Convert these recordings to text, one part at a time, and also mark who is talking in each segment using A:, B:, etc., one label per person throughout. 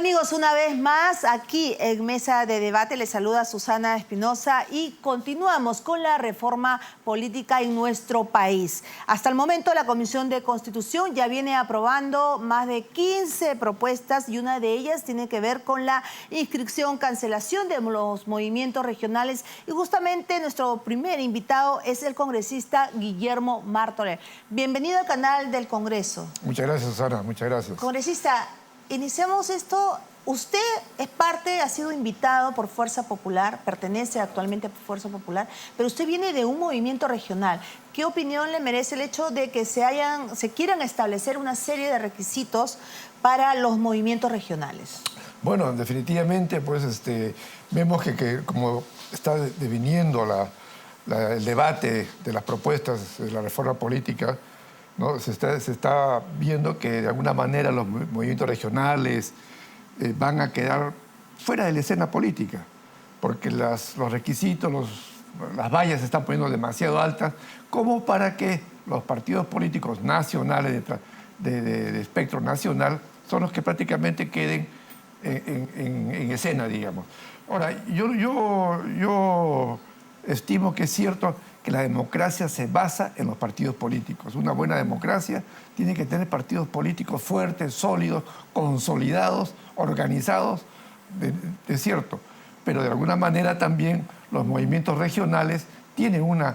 A: amigos? Una vez más, aquí en Mesa de Debate les saluda Susana Espinosa y continuamos con la reforma política en nuestro país. Hasta el momento la Comisión de Constitución ya viene aprobando más de 15 propuestas y una de ellas tiene que ver con la inscripción, cancelación de los movimientos regionales, y justamente nuestro primer invitado es el congresista Guillermo Martorell. Bienvenido al canal del Congreso.
B: Muchas gracias, Susana, muchas gracias.
A: Congresista, iniciamos esto. Usted es parte, ha sido invitado por Fuerza Popular, pertenece actualmente a Fuerza Popular, pero usted viene de un movimiento regional. ¿Qué opinión le merece el hecho de que se quieran establecer una serie de requisitos para los movimientos regionales?
B: Bueno, definitivamente, pues vemos que como está deviniendo el debate de las propuestas de la reforma política, ¿no? Se está viendo que de alguna manera los movimientos regionales van a quedar fuera de la escena política, porque los requisitos, las vallas se están poniendo demasiado altas como para que los partidos políticos nacionales de espectro nacional son los que prácticamente queden en escena, digamos. Ahora, yo estimo que es cierto que la democracia se basa en los partidos políticos. Una buena democracia tiene que tener partidos políticos fuertes, sólidos, consolidados, organizados, es cierto. Pero de alguna manera también los movimientos regionales tienen una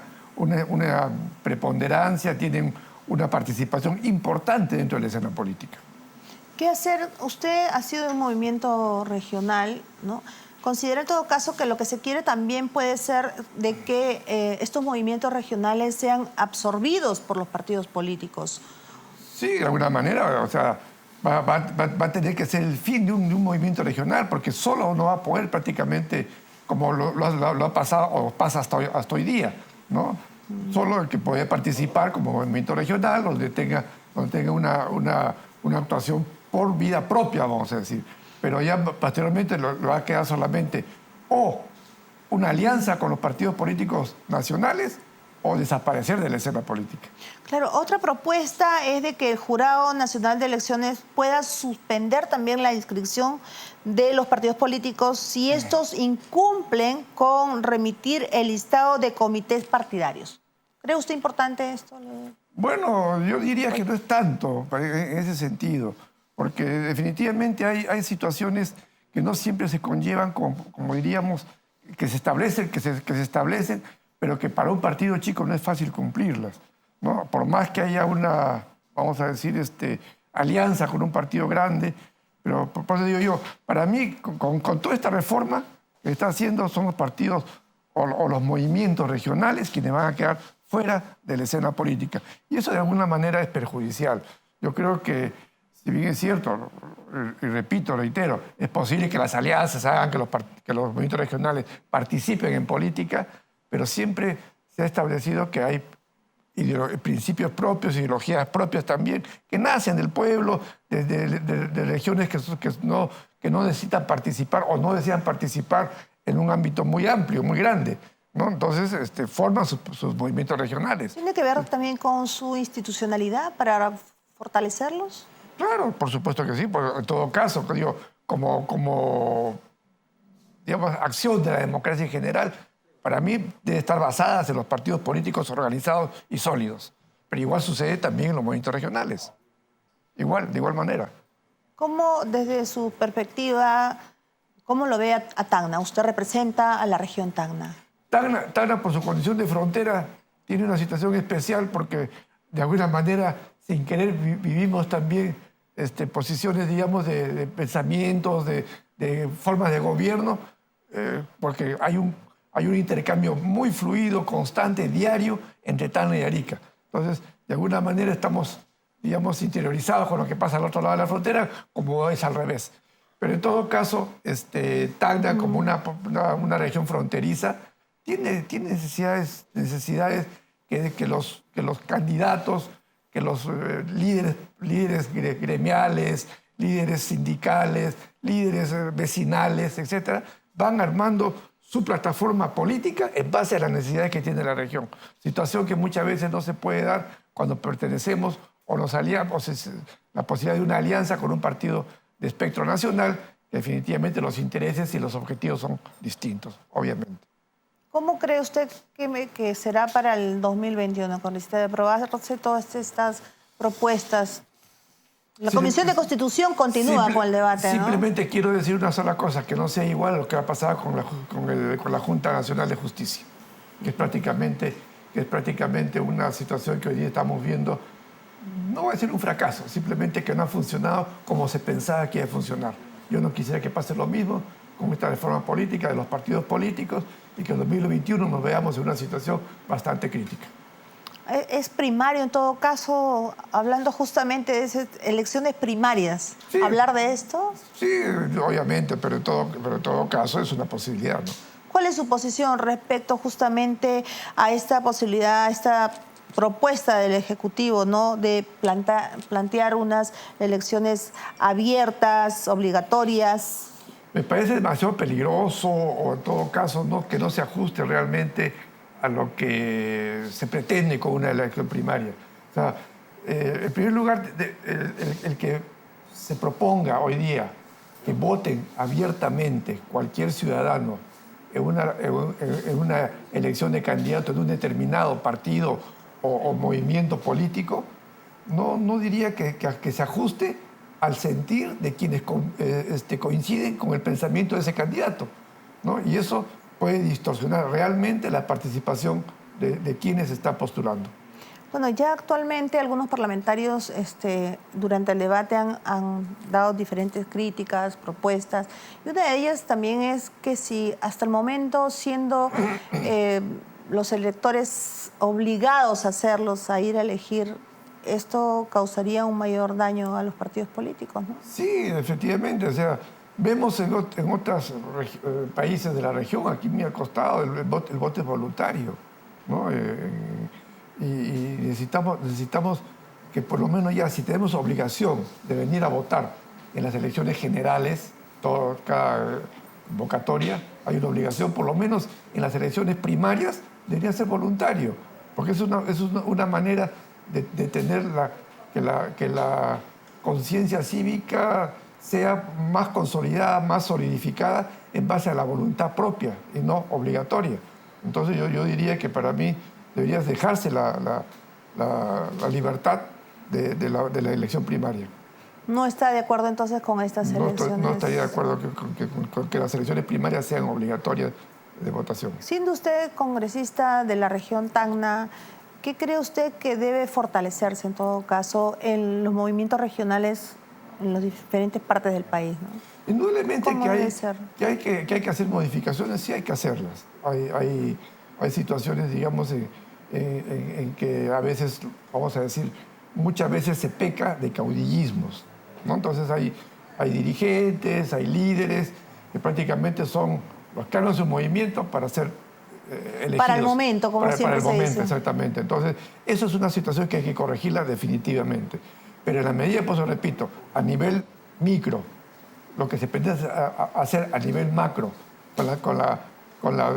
B: preponderancia, tienen una participación importante dentro de la escena política.
A: ¿Qué hacer? Usted ha sido de un movimiento regional, ¿no? ¿Considera en todo caso que lo que se quiere también puede ser de que estos movimientos regionales sean absorbidos por los partidos políticos?
B: Sí, de alguna manera, o sea, va a tener que ser el fin de un movimiento regional, porque solo no va a poder prácticamente, como lo ha pasado o pasa hasta hoy día, ¿no? Solo el que puede participar como movimiento regional, donde tenga una actuación por vida propia, vamos a decir. Pero ya posteriormente lo va a quedar solamente o una alianza con los partidos políticos nacionales o desaparecer de la escena política.
A: Claro, otra propuesta es de que el Jurado Nacional de Elecciones pueda suspender también la inscripción de los partidos políticos si estos incumplen con remitir el listado de comités partidarios. ¿Cree usted importante esto?
B: Bueno, yo diría que no es tanto en ese sentido, porque definitivamente hay situaciones que no siempre se conllevan, como diríamos, que se establecen, pero que para un partido chico no es fácil cumplirlas, ¿no? Por más que haya una, vamos a decir, alianza con un partido grande, pero por eso digo yo, para mí, con toda esta reforma que está haciendo, son los partidos o los movimientos regionales quienes van a quedar fuera de la escena política. Y eso de alguna manera es perjudicial. Yo creo que, si bien es cierto, y repito, reitero, es posible que las alianzas hagan que los movimientos regionales participen en política, pero siempre se ha establecido que hay principios propios, ideologías propias también, que nacen del pueblo, de regiones que no necesitan participar o no desean participar en un ámbito muy amplio, muy grande, ¿no? Entonces forman sus movimientos regionales.
A: ¿Tiene que ver también con su institucionalidad para fortalecerlos?
B: Claro, por supuesto que sí. En todo caso, digo, como digamos, acción de la democracia en general, para mí debe estar basada en los partidos políticos organizados y sólidos. Pero igual sucede también en los movimientos regionales. De igual manera.
A: ¿Cómo, desde su perspectiva, cómo lo ve a Tacna? Usted representa a la región Tacna.
B: Tacna, por su condición de frontera, tiene una situación especial porque, de alguna manera, sin querer, vivimos también posiciones, digamos, de pensamientos, de formas de gobierno, porque hay un intercambio muy fluido, constante, diario, entre Tacna y Arica. Entonces, de alguna manera estamos, digamos, interiorizados con lo que pasa al otro lado de la frontera, como es al revés. Pero en todo caso, Tacna, como una región fronteriza, tiene necesidades que los candidatos, que los líderes gremiales, líderes sindicales, líderes vecinales, etcétera, van armando su plataforma política en base a las necesidades que tiene la región. Situación que muchas veces no se puede dar cuando pertenecemos o nos aliamos, la posibilidad de una alianza con un partido de espectro nacional definitivamente los intereses y los objetivos son distintos, obviamente.
A: ¿Cómo cree usted que será para el 2021, congresista, de aprobarse todas estas propuestas? La Comisión de Constitución continúa con el debate, ¿no?
B: Simplemente quiero decir una sola cosa, que no sea igual a lo que ha pasado con la Junta Nacional de Justicia, que es prácticamente una situación que hoy día estamos viendo, no va a ser un fracaso, simplemente que no ha funcionado como se pensaba que iba a funcionar. Yo no quisiera que pase lo mismo con esta reforma política de los partidos políticos y que en 2021 nos veamos en una situación bastante crítica.
A: Es primario en todo caso, hablando justamente de esas elecciones primarias,
B: sí,
A: ¿hablar de esto?
B: Sí, obviamente, pero en todo caso es una posibilidad, ¿no?
A: ¿Cuál es su posición respecto justamente a esta posibilidad, a esta propuesta del Ejecutivo, ¿no?, de plantear unas elecciones abiertas, obligatorias?
B: Me parece demasiado peligroso, o en todo caso que no se ajuste realmente a lo que se pretende con una elección primaria. O sea, en primer lugar, el que se proponga hoy día que voten abiertamente cualquier ciudadano en una elección de candidato de un determinado partido o movimiento político, no diría que se ajuste al sentir de quienes coinciden con el pensamiento de ese candidato, ¿no? Y eso puede distorsionar realmente la participación de quienes están postulando.
A: Bueno, ya actualmente algunos parlamentarios durante el debate han dado diferentes críticas, propuestas, y una de ellas también es que si hasta el momento, siendo los electores obligados a hacerlos, a ir a elegir, esto causaría un mayor daño a los partidos políticos, ¿no?
B: Sí, efectivamente, o sea, vemos en otros países de la región, aquí me ha costado, el voto es voluntario, ¿no? Y necesitamos que por lo menos ya, si tenemos obligación de venir a votar en las elecciones generales, cada convocatoria, hay una obligación, por lo menos en las elecciones primarias debería ser voluntario, porque es una manera de tener que la conciencia cívica sea más consolidada, más solidificada en base a la voluntad propia y no obligatoria. Entonces yo diría que para mí debería dejarse la libertad de la elección primaria.
A: ¿No está de acuerdo entonces con estas elecciones?
B: No estaría de acuerdo con que las elecciones primarias sean obligatorias de votación.
A: Siendo usted congresista de la región Tacna, ¿qué cree usted que debe fortalecerse en todo caso en los movimientos regionales en las diferentes partes del país, ¿no?
B: Indudablemente que hay que hacer modificaciones, sí hay que hacerlas. Hay situaciones, digamos, en que a veces, vamos a decir, muchas veces se peca de caudillismos, ¿no? Entonces hay dirigentes, hay líderes que prácticamente son los que arman su movimiento para ser elegidos.
A: Para el momento, como siempre
B: para el momento,
A: dice.
B: exactamente. Entonces, eso es una situación que hay que corregirla definitivamente. Pero en la medida, pues repito, a nivel micro, lo que se pretende hacer a nivel macro, con la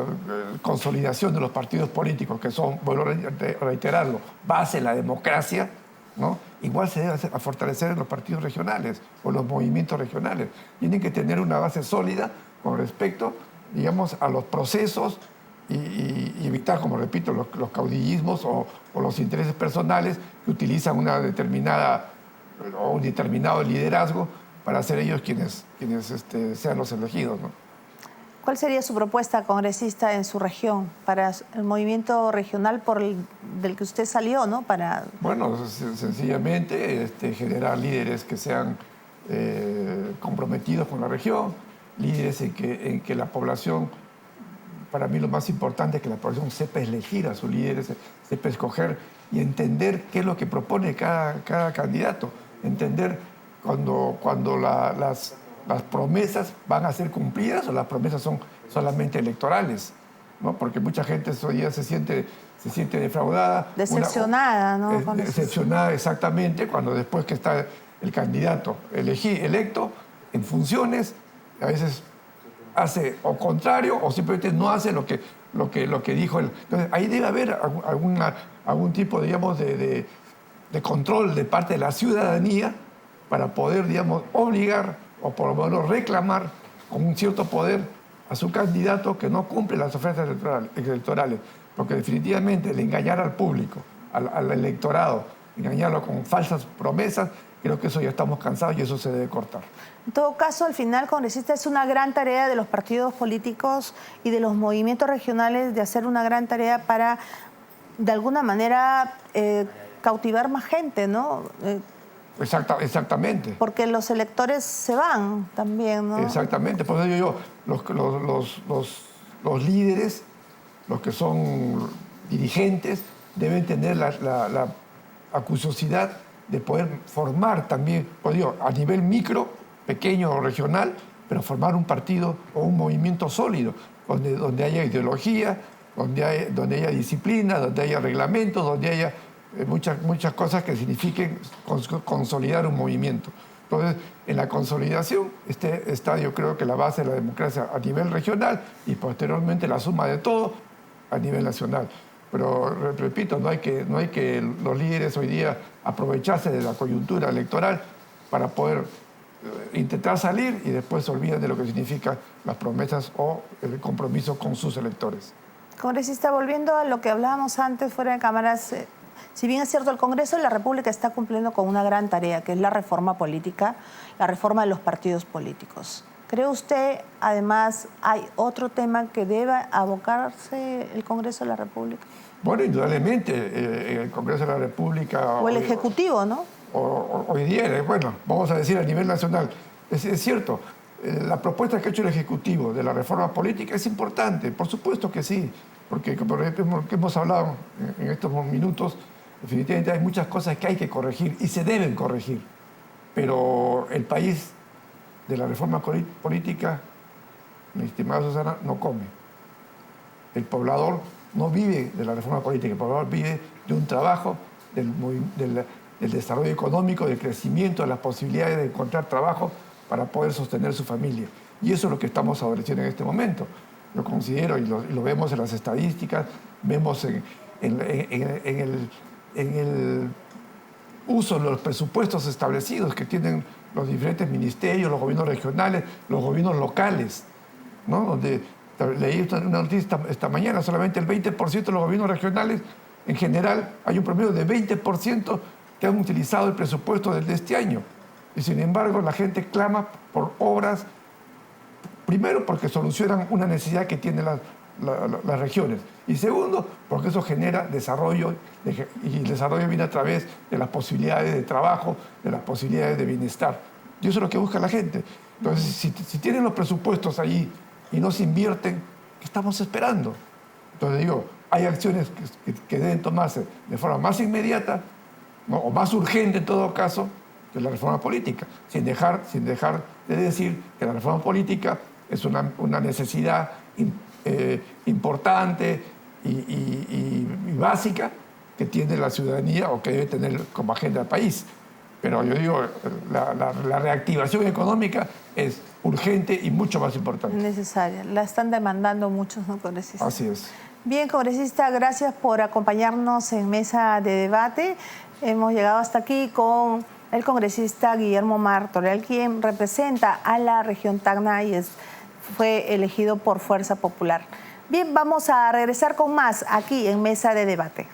B: consolidación de los partidos políticos, que son, vuelvo a reiterarlo, base de la democracia, ¿no? Igual se debe fortalecer en los partidos regionales o los movimientos regionales. Tienen que tener una base sólida con respecto, digamos, a los procesos y evitar, como repito, los caudillismos o los intereses personales que utilizan una determinada o un determinado liderazgo para ser ellos quienes sean los elegidos, ¿no?
A: ¿Cuál sería su propuesta, congresista, en su región para el movimiento regional del que usted salió, ¿no?
B: Bueno, sencillamente generar líderes que sean comprometidos con la región, líderes en que la población, para mí lo más importante es que la población sepa elegir a sus líderes, sepa escoger y entender qué es lo que propone cada candidato, entender cuando las promesas van a ser cumplidas o las promesas son solamente electorales, ¿no? Porque mucha gente hoy día se siente defraudada.
A: Decepcionada, ¿no?
B: Decepcionada, exactamente, cuando después que está el candidato electo en funciones, a veces hace o contrario o simplemente no hace lo que dijo él. Entonces, ahí debe haber algún tipo, digamos, de control de parte de la ciudadanía para poder, digamos, obligar o por lo menos reclamar con un cierto poder a su candidato que no cumple las ofertas electorales, porque definitivamente el engañar al público, al electorado, engañarlo con falsas promesas, creo que eso ya estamos cansados y eso se debe cortar.
A: En todo caso, al final, congresista, es una gran tarea de los partidos políticos y de los movimientos regionales de hacer una gran tarea para, de alguna manera, cautivar más gente, ¿no?
B: Exactamente.
A: Porque los electores se van también, ¿no?
B: Exactamente. Por eso digo yo, los líderes, los que son dirigentes, deben tener la acuciosidad de poder formar también, pues digo, a nivel micro, pequeño o regional, pero formar un partido o un movimiento sólido, donde haya ideología, donde haya disciplina, donde haya reglamentos, donde haya muchas cosas que signifiquen consolidar un movimiento. Entonces, en la consolidación está yo creo que la base de la democracia a nivel regional y posteriormente la suma de todo a nivel nacional. Pero repito, no hay que los líderes hoy día aprovecharse de la coyuntura electoral para poder intentar salir y después se olvidan de lo que significan las promesas o el compromiso con sus electores.
A: Congresista, volviendo a lo que hablábamos antes fuera de cámaras, si bien es cierto, el Congreso de la República está cumpliendo con una gran tarea, que es la reforma política, la reforma de los partidos políticos. ¿Cree usted, además, hay otro tema que deba abocarse el Congreso de la República?
B: Bueno, indudablemente, el Congreso de la República...
A: O el Ejecutivo, ¿no?
B: Hoy día, bueno, vamos a decir a nivel nacional, es cierto, la propuesta que ha hecho el Ejecutivo de la reforma política es importante, por supuesto que sí, porque por ejemplo, que hemos hablado en estos minutos, definitivamente hay muchas cosas que hay que corregir y se deben corregir, pero el país de la reforma política, mi estimada Susana, no come. El poblador no vive de la reforma política, el poblador vive de un trabajo, del desarrollo económico, del crecimiento, de las posibilidades de encontrar trabajo para poder sostener su familia. Y eso es lo que estamos adoleciendo en este momento. Lo considero y lo vemos en las estadísticas, vemos en el uso de los presupuestos establecidos que tienen los diferentes ministerios, los gobiernos regionales, los gobiernos locales, ¿no? Donde leí una noticia esta mañana, solamente el 20% de los gobiernos regionales, en general, hay un promedio de 20% que han utilizado el presupuesto de este año. Y sin embargo, la gente clama por obras, primero porque solucionan una necesidad que tienen las regiones. Y segundo, porque eso genera desarrollo, y el desarrollo viene a través de las posibilidades de trabajo, de las posibilidades de bienestar. Y eso es lo que busca la gente. Entonces, si tienen los presupuestos allí y no se invierten, ¿qué estamos esperando? Entonces digo, hay acciones que deben tomarse de forma más inmediata, ¿no? O más urgente en todo caso, que la reforma política, sin dejar de decir que la reforma política es una necesidad importante y básica que tiene la ciudadanía o que debe tener como agenda del país. Pero yo digo, la reactivación económica es urgente y mucho más importante.
A: Necesaria. La están demandando muchos, ¿no, congresistas?
B: Así es.
A: Bien, congresista, gracias por acompañarnos en mesa de debate. Hemos llegado hasta aquí con el congresista Guillermo Martorell, quien representa a la región Tacna y fue elegido por Fuerza Popular. Bien, vamos a regresar con más aquí en mesa de debate.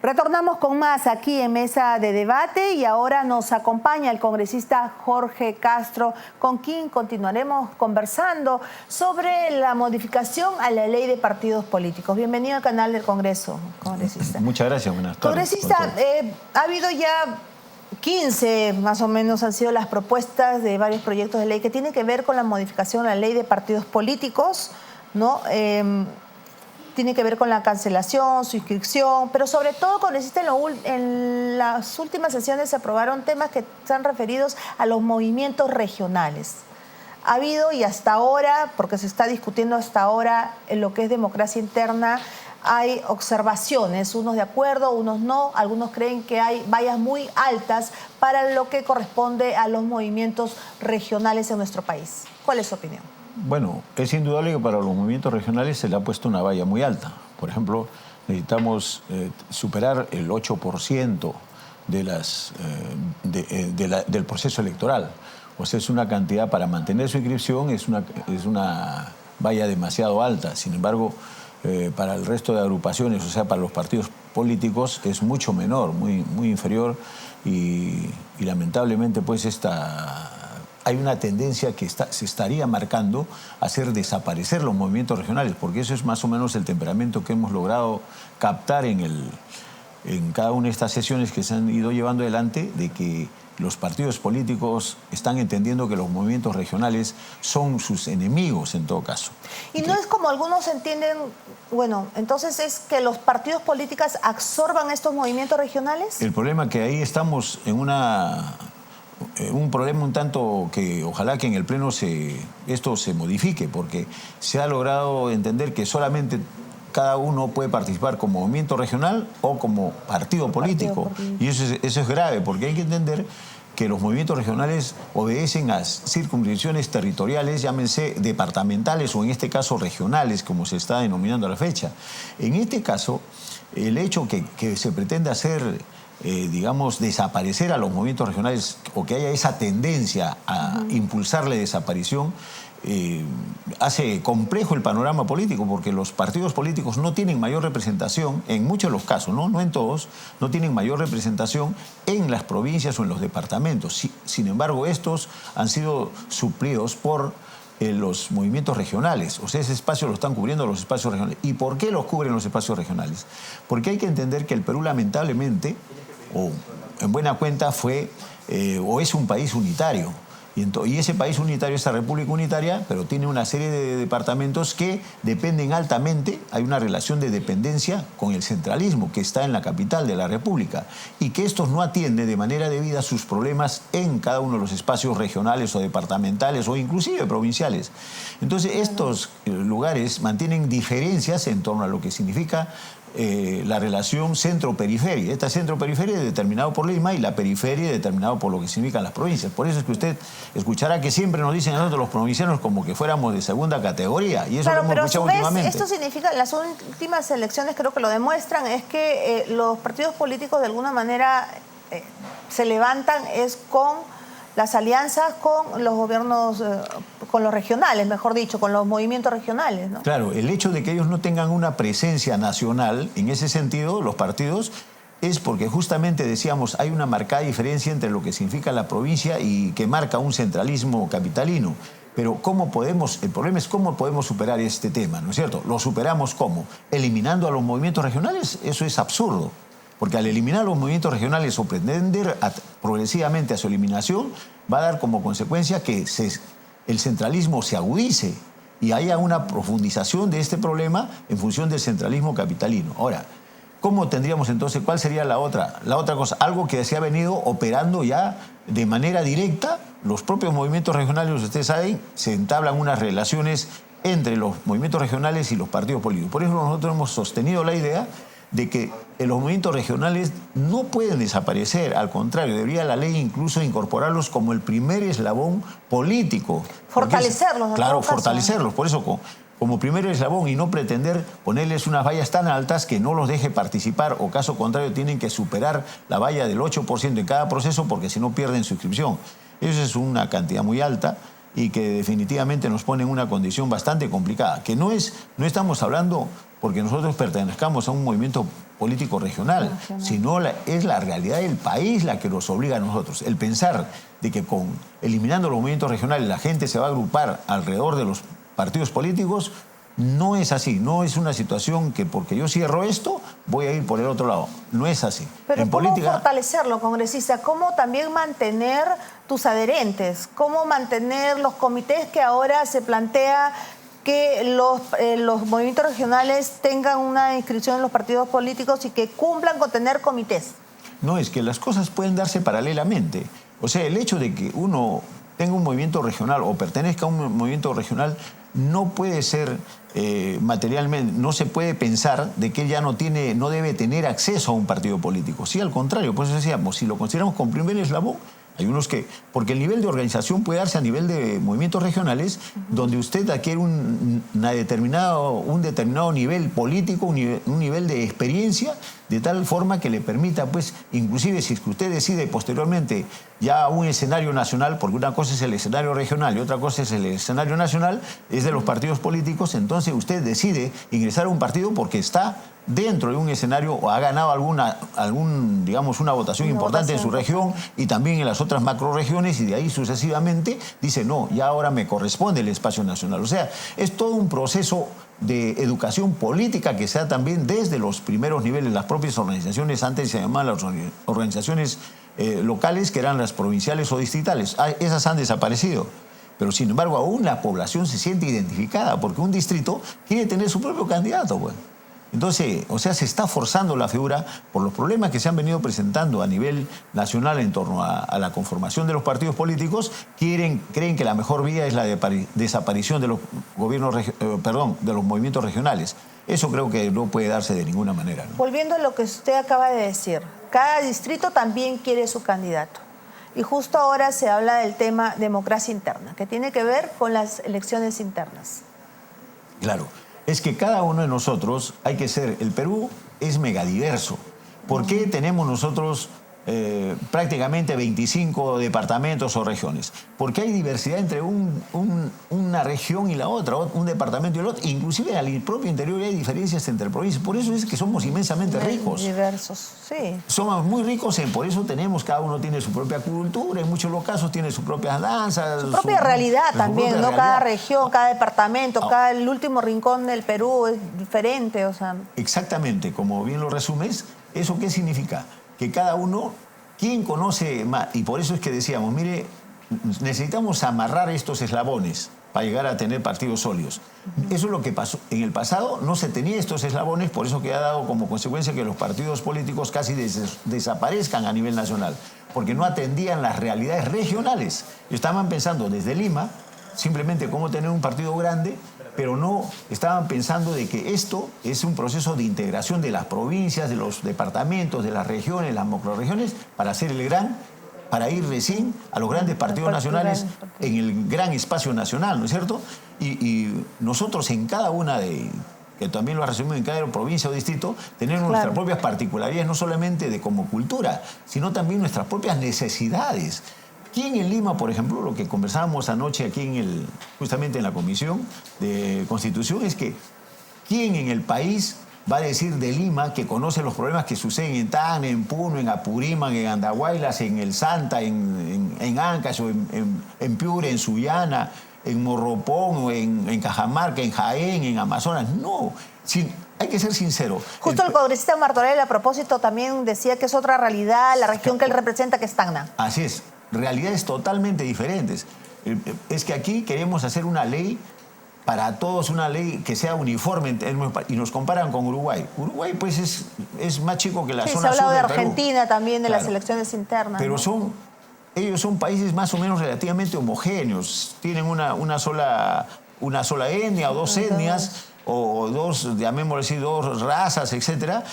A: Retornamos con más aquí en Mesa de Debate y ahora nos acompaña el congresista Jorge Castro, con quien continuaremos conversando sobre la modificación a la ley de partidos políticos. Bienvenido al canal del Congreso, congresista.
C: Muchas gracias, buenas tardes.
A: Congresista, ha habido ya 15 más o menos han sido las propuestas de varios proyectos de ley que tienen que ver con la modificación a la ley de partidos políticos, ¿no? Tiene que ver con la cancelación, su inscripción, pero sobre todo, congresista, en las últimas sesiones se aprobaron temas que están referidos a los movimientos regionales. ha habido y hasta ahora, porque se está discutiendo hasta ahora en lo que es democracia interna, hay observaciones, unos de acuerdo, unos no, algunos creen que hay vallas muy altas para lo que corresponde a los movimientos regionales en nuestro país. ¿Cuál es su opinión?
C: Bueno, es indudable que para los movimientos regionales se le ha puesto una valla muy alta. Por ejemplo, necesitamos superar el 8% del proceso electoral. O sea, es una cantidad para mantener su inscripción, es una valla demasiado alta. Sin embargo, para el resto de agrupaciones, o sea, para los partidos políticos, es mucho menor, muy inferior y lamentablemente pues hay una tendencia que se estaría marcando a hacer desaparecer los movimientos regionales, porque eso es más o menos el temperamento que hemos logrado captar en cada una de estas sesiones que se han ido llevando adelante, de que los partidos políticos están entendiendo que los movimientos regionales son sus enemigos en todo caso.
A: Y no es como algunos entienden, bueno, entonces es que los partidos políticos absorban estos movimientos regionales.
C: El problema es que ahí estamos en un problema un tanto que ojalá que en el Pleno esto se modifique, porque se ha logrado entender que solamente cada uno puede participar como movimiento regional o como partido político. Y eso es grave, porque hay que entender que los movimientos regionales obedecen a circunscripciones territoriales, llámense departamentales o en este caso regionales, como se está denominando a la fecha. En este caso, el hecho que se pretende hacer, digamos, desaparecer a los movimientos regionales o que haya esa tendencia a impulsar la desaparición, hace complejo el panorama político, porque los partidos políticos no tienen mayor representación, en muchos de los casos, no en todos, no tienen mayor representación en las provincias o en los departamentos. Sin embargo, estos han sido suplidos por los movimientos regionales. O sea, ese espacio lo están cubriendo los espacios regionales. ¿Y por qué los cubren los espacios regionales? Porque hay que entender que el Perú, lamentablemente, o en buena cuenta, o es un país unitario. Y ese país unitario, esa república unitaria, pero tiene una serie de departamentos que dependen altamente, hay una relación de dependencia con el centralismo que está en la capital de la república y que estos no atienden de manera debida sus problemas en cada uno de los espacios regionales o departamentales o inclusive provinciales. Entonces estos lugares mantienen diferencias en torno a lo que significa la relación centro-periferia. Esta centro-periferia es determinado por Lima y la periferia es determinado por lo que significan las provincias. Por eso es que usted escuchará que siempre nos dicen a nosotros los provincianos como que fuéramos de segunda categoría. Y eso
A: claro,
C: lo hemos escuchado últimamente.
A: Esto significa, las últimas elecciones creo que lo demuestran, es que los partidos políticos de alguna manera se levantan con las alianzas con los gobiernos, con los regionales, mejor dicho, con los movimientos regionales, ¿no?
C: Claro, el hecho de que ellos no tengan una presencia nacional, en ese sentido, los partidos, es porque justamente decíamos, hay una marcada diferencia entre lo que significa la provincia y que marca un centralismo capitalino. Pero el problema es cómo podemos superar este tema, ¿no es cierto? ¿Lo superamos cómo? ¿Eliminando a los movimientos regionales? Eso es absurdo. Porque al eliminar los movimientos regionales o pretender progresivamente a su eliminación, va a dar como consecuencia que el centralismo se agudice y haya una profundización de este problema en función del centralismo capitalino. Ahora, ¿cómo tendríamos entonces, cuál sería la otra cosa? Algo que se ha venido operando ya de manera directa. Los propios movimientos regionales, ustedes saben, se entablan unas relaciones entre los movimientos regionales y los partidos políticos. Por eso nosotros hemos sostenido la idea de que los movimientos regionales no pueden desaparecer, al contrario, debería la ley incluso incorporarlos como el primer eslabón político.
A: Fortalecerlos.
C: Claro, fortalecerlos, por eso como primer eslabón y no pretender ponerles unas vallas tan altas que no los deje participar o caso contrario tienen que superar la valla del 8% en cada proceso porque si no pierden su inscripción. Eso es una cantidad muy alta y que definitivamente nos pone en una condición bastante complicada, que no estamos hablando porque nosotros pertenezcamos a un movimiento político regional, sino es la realidad del país la que nos obliga a nosotros. El pensar de que eliminando los movimientos regionales la gente se va a agrupar alrededor de los partidos políticos, no es así. No es una situación que porque yo cierro esto, voy a ir por el otro lado. No es así.
A: Pero ¿cómo fortalecerlo, congresista? ¿Cómo también mantener tus adherentes? ¿Cómo mantener los comités que ahora se plantea que los movimientos regionales tengan una inscripción en los partidos políticos y que cumplan con tener comités?
C: No, es que las cosas pueden darse paralelamente. O sea, el hecho de que uno tenga un movimiento regional o pertenezca a un movimiento regional, no puede ser materialmente, no se puede pensar de que él ya no debe tener acceso a un partido político. Sí, al contrario, pues decíamos, si lo consideramos como primer eslabón, hay unos que, porque el nivel de organización puede darse a nivel de movimientos regionales, donde usted adquiere un determinado nivel político, un nivel de experiencia, de tal forma que le permita, pues, inclusive si es que usted decide posteriormente ya a un escenario nacional, porque una cosa es el escenario regional y otra cosa es el escenario nacional, es de los partidos políticos, entonces usted decide ingresar a un partido porque está dentro de un escenario o ha ganado digamos, una votación importante en su región y también en las otras macrorregiones, y de ahí sucesivamente dice, no, ya ahora me corresponde el espacio nacional. O sea, es todo un proceso de educación política que se da también desde los primeros niveles. Las propias organizaciones, antes se llamaban las organizaciones locales, que eran las provinciales o distritales. Esas han desaparecido. Pero sin embargo aún la población se siente identificada porque un distrito quiere tener su propio candidato, pues. Entonces, o sea, se está forzando la figura por los problemas que se han venido presentando a nivel nacional en torno a la conformación de los partidos políticos. Creen que la mejor vía es la desaparición de los gobiernos, de los movimientos regionales. Eso creo que no puede darse de ninguna manera, ¿no?
A: Volviendo a lo que usted acaba de decir, cada distrito también quiere su candidato. Y justo ahora se habla del tema democracia interna, que tiene que ver con las elecciones internas.
C: Claro. Es que cada uno de nosotros el Perú es megadiverso. ¿Por qué tenemos nosotros prácticamente 25 departamentos o regiones? Porque hay diversidad entre una región y la otra, un departamento y el otro. Inclusive al propio interior hay diferencias entre provincias. Por eso es que somos inmensamente ricos.
A: Diversos, sí.
C: Somos muy ricos, por eso cada uno tiene su propia cultura, en muchos casos tiene sus propias danzas.
A: Su propia realidad también, ¿no? Cada región, cada departamento, el último rincón del Perú es diferente, o sea.
C: Exactamente, como bien lo resumes, ¿eso qué significa? Que cada uno, ¿quién conoce más? Y por eso es que decíamos, mire, necesitamos amarrar estos eslabones para llegar a tener partidos sólidos. Eso es lo que pasó. En el pasado no se tenía estos eslabones, por eso que ha dado como consecuencia que los partidos políticos casi desaparezcan a nivel nacional, porque no atendían las realidades regionales. Estaban pensando desde Lima, simplemente cómo tener un partido grande, pero no estaban pensando de que esto es un proceso de integración de las provincias, de los departamentos, de las regiones, las macrorregiones, para ir recién a los grandes partidos nacionales en el gran espacio nacional, ¿no es cierto? Y nosotros en cada una que también lo resumimos en cada provincia o distrito, tenemos nuestras propias particularidades, no solamente como cultura, sino también nuestras propias necesidades. ¿Quién en Lima, por ejemplo, lo que conversábamos anoche aquí justamente en la Comisión de Constitución, es que ¿quién en el país va a decir de Lima que conoce los problemas que suceden en Tacna, en Puno, en Apurímac, en Andahuaylas, en El Santa, en Ancash, o en Piura, en Sullana, en Morropón, en Cajamarca, en Jaén, en Amazonas? No, hay que ser sincero.
A: Justo el congresista Martorell, a propósito, también decía que es otra realidad, la región que él representa, que es Tacna.
C: Así es. Realidades totalmente diferentes. Es que aquí queremos hacer una ley para todos, una ley que sea uniforme, y nos comparan con Uruguay. Uruguay, pues, es más chico que la zona sur del Perú.
A: Se ha hablado de Argentina también, de las elecciones internas.
C: Pero ¿no? Ellos son países más o menos relativamente homogéneos. Tienen una sola etnia o dos etnias, o dos, llamémoslo así, dos razas, etcétera.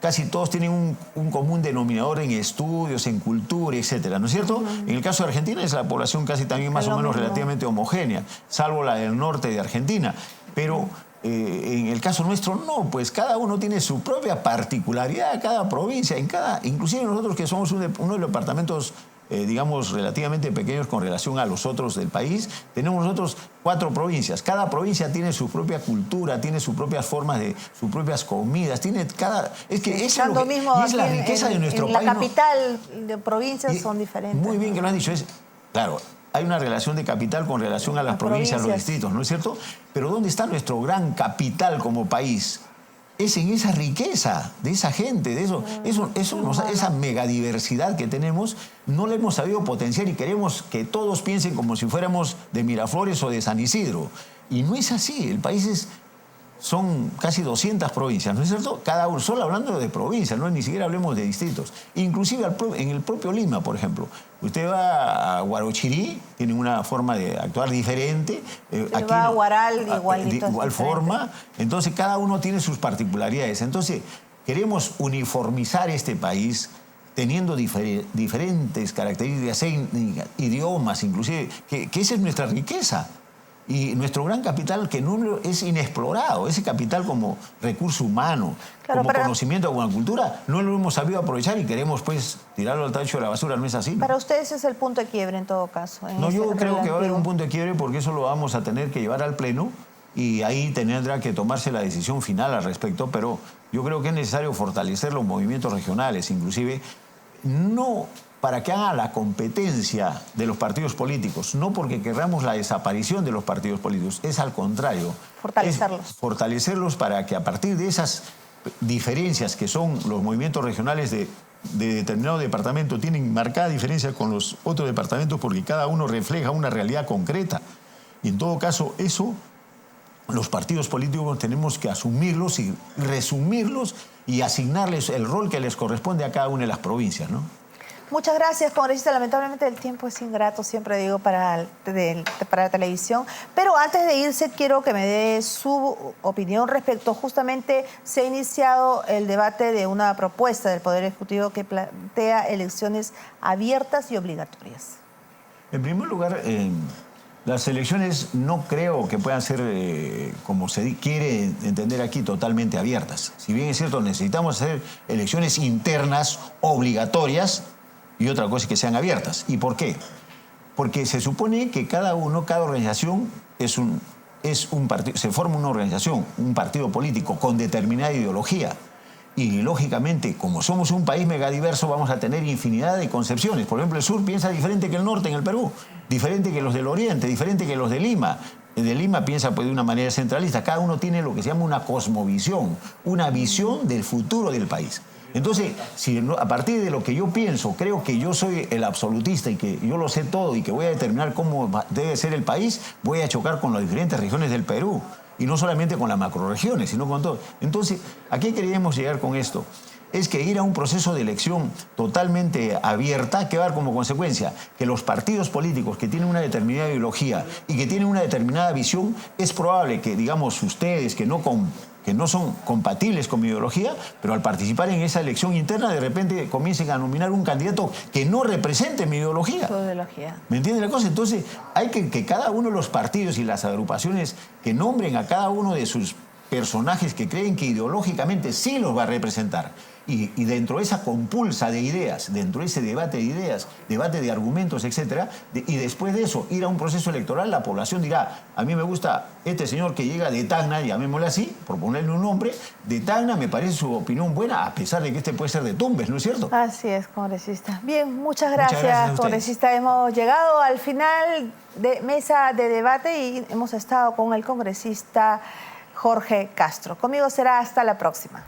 C: Casi todos tienen un común denominador en estudios, en cultura, etcétera, ¿no es cierto? En el caso de Argentina es la población casi también más o menos relativamente homogénea, salvo la del norte de Argentina. Pero en el caso nuestro no, pues cada uno tiene su propia particularidad, cada provincia, inclusive nosotros que somos uno de los departamentos digamos, relativamente pequeños con relación a los otros del país. Tenemos nosotros 4 provincias. Cada provincia tiene su propia cultura, tiene sus propias formas, sus propias comidas. Es que eso es la riqueza de nuestro país.
A: La capital de provincias son diferentes.
C: Muy bien que lo han dicho. Claro, hay una relación de capital con relación a las provincias, los distritos, ¿no es cierto? Pero ¿dónde está nuestro gran capital como país? Es en esa riqueza de esa gente, de esa megadiversidad que tenemos, no la hemos sabido potenciar y queremos que todos piensen como si fuéramos de Miraflores o de San Isidro. Y no es así, el país es son casi 200 provincias, ¿no es cierto? Cada uno, solo hablando de provincias, no ni siquiera hablemos de distritos. Inclusive en el propio Lima, por ejemplo. Usted va a Huarochirí, tienen una forma de actuar diferente.
A: Aquí va a Huaral,
C: de igual forma. Entonces, cada uno tiene sus particularidades. Entonces, queremos uniformizar este país teniendo diferentes características, idiomas, inclusive, que esa es nuestra riqueza. Y nuestro gran capital que no es inexplorado, ese capital como recurso humano,
A: claro,
C: como conocimiento, como cultura, no lo hemos sabido aprovechar y queremos pues tirarlo al tacho de la basura, ¿no es así?
A: Para ustedes es el punto de quiebre en todo caso.
C: No, yo creo que va a haber un punto de quiebre porque eso lo vamos a tener que llevar al Pleno y ahí tendrá que tomarse la decisión final al respecto, pero yo creo que es necesario fortalecer los movimientos regionales, inclusive no para que hagan la competencia de los partidos políticos, no porque querramos la desaparición de los partidos políticos, es al contrario.
A: Fortalecerlos.
C: Fortalecerlos para que a partir de esas diferencias que son los movimientos regionales de determinado departamento, tienen marcada diferencia con los otros departamentos porque cada uno refleja una realidad concreta. Y en todo caso, eso los partidos políticos tenemos que asumirlos y resumirlos y asignarles el rol que les corresponde a cada una de las provincias, ¿no?
A: Muchas gracias, congresista. Lamentablemente el tiempo es ingrato, siempre digo, para la televisión. Pero antes de irse, quiero que me dé su opinión respecto. Justamente se ha iniciado el debate de una propuesta del Poder Ejecutivo que plantea elecciones abiertas y obligatorias.
C: En primer lugar, las elecciones no creo que puedan ser, como se quiere entender aquí, totalmente abiertas. Si bien es cierto, necesitamos hacer elecciones internas obligatorias, y otra cosa es que sean abiertas. ¿Y por qué? Porque se supone que cada organización es un partido, se forma una organización, un partido político con determinada ideología. Y lógicamente, como somos un país megadiverso, vamos a tener infinidad de concepciones. Por ejemplo, el sur piensa diferente que el norte en el Perú, diferente que los del oriente, diferente que los de Lima. El de Lima piensa pues, de una manera centralista. Cada uno tiene lo que se llama una cosmovisión, una visión del futuro del país. Entonces, si a partir de lo que yo pienso, creo que yo soy el absolutista y que yo lo sé todo y que voy a determinar cómo debe ser el país, voy a chocar con las diferentes regiones del Perú. Y no solamente con las macrorregiones, sino con todo. Entonces, ¿a qué queríamos llegar con esto? Es que ir a un proceso de elección totalmente abierta, que va a dar como consecuencia que los partidos políticos que tienen una determinada ideología y que tienen una determinada visión, es probable que, digamos, ustedes que no son compatibles con mi ideología, pero al participar en esa elección interna, de repente comiencen a nominar un candidato que no represente mi ideología.
A: Tu ideología.
C: ¿Me entiende la cosa? Entonces, hay que cada uno de los partidos y las agrupaciones que nombren a cada uno de sus personajes que creen que ideológicamente sí los va a representar. Y dentro de esa compulsa de ideas, dentro de ese debate de ideas, debate de argumentos, etc., y después de eso ir a un proceso electoral, la población dirá, a mí me gusta este señor que llega de Tacna, llamémosle así, por ponerle un nombre, de Tacna me parece su opinión buena, a pesar de que este puede ser de Tumbes, ¿no es cierto?
A: Así es, congresista. Bien, muchas gracias congresista. Hemos llegado al final de mesa de debate y hemos estado con el congresista Jorge Castro. Conmigo será hasta la próxima.